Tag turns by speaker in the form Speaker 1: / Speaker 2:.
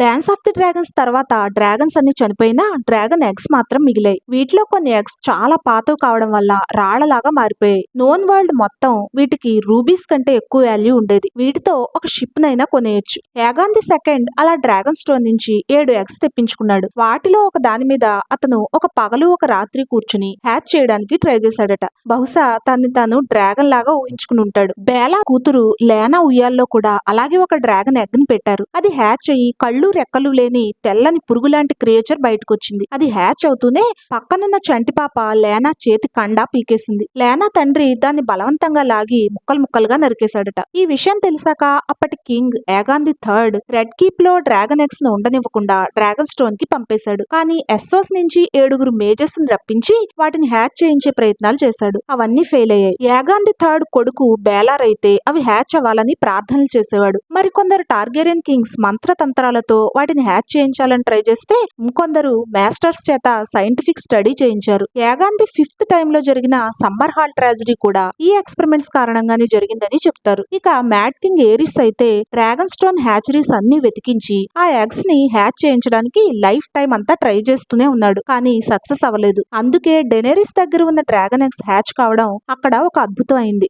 Speaker 1: Dance of the dragons తర్వాత dragons అన్ని చనిపోయినా డ్రాగన్ ఎగ్స్ మాత్రం మిగిలాయి. వీటిలో కొన్ని ఎగ్స్ చాలా పాతవి కావడం వల్ల రాళ్లలాగా మారిపోయాయి. నోన్ వరల్డ్ మొత్తం వీటికి రూబీస్ కంటే ఎక్కువ వాల్యూ ఉండేది. వీటితో ఒక షిప్ నైనా కొనేయచ్చు. యాగాన్ ది సెకండ్ అలా డ్రాగన్ స్టోన్ నుంచి 7 ఎగ్స్ తెప్పించుకున్నాడు. వాటిలో ఒక దాని మీద అతను ఒక పగలు ఒక రాత్రి కూర్చుని హ్యాచ్ చేయడానికి ట్రై చేశాడట. బహుశా తన్ని తాను డ్రాగన్ లాగా ఊహించుకుని ఉంటాడు. బేలా కూతురు లేనా ఉయ్యాల్లో కూడా అలాగే ఒక డ్రాగన్ ఎగ్ ని పెట్టారు. అది హ్యాచ్ అయ్యి కళ్ళు రెక్కలు లేని తెల్లని పురుగు లాంటి క్రియేచర్ బయటకు వచ్చింది. అది హ్యాచ్ అవుతూనే పక్కనున్న చంటి పాప లేనా చేతి కండా పీకేసింది. లేనా తండ్రి దాన్ని బలవంతంగా లాగి ముక్కలు ముక్కలుగా నరికేశాడట. ఈ విషయం తెలిసాక అప్పటి king యాగాన్ the third red keep లో డ్రాగన్ ఎగ్స్ ను ఉండనివ్వకుండా డ్రాగన్ స్టోన్ కి పంపేశాడు. కానీ ఎస్సోస్ నుంచి 7 మేజర్స్ ని రప్పించి వాటిని హ్యాచ్ చేయించే ప్రయత్నాలు చేశాడు. అవన్నీ ఫెయిల్ అయ్యాయి. యాగాన్ ది థర్డ్ కొడుకు బేలార్ అయితే అవి హ్యాచ్ అవ్వాలని ప్రార్థనలు చేసేవాడు. మరికొందరు టార్గెరియన్ కింగ్స్ మంత్రతంత్రాలతో వాటిని హ్యాచ్ చేయించాలని ట్రై చేస్తే ఇంకొందరు మాస్టర్స్ చేత సైంటిఫిక్ స్టడీ చేయించారు. యాగాన్ ది ఫిఫ్త్ టైమ్ లో జరిగిన సమ్మర్ హాల్ ట్రాజడీ కూడా ఈ ఎక్స్పెరిమెంట్స్ కారణంగానే జరిగిందని చెప్తారు. ఇక మ్యాడ్ కింగ్ ఏరిస్ అయితే డ్రాగన్ స్టోన్ హ్యాచరీస్ అన్ని వెతికించి ఆ ఎగ్స్ ని హ్యాచ్ చేయించడానికి లైఫ్ టైం అంతా ట్రై చేస్తూనే ఉన్నాడు. కానీ సక్సెస్ అవ్వలేదు. అందుకే డెనేరిస్ దగ్గర ఉన్న డ్రాగన్ ఎగ్స్ హ్యాచ్ కావడం అక్కడ ఒక అద్భుతం అయింది.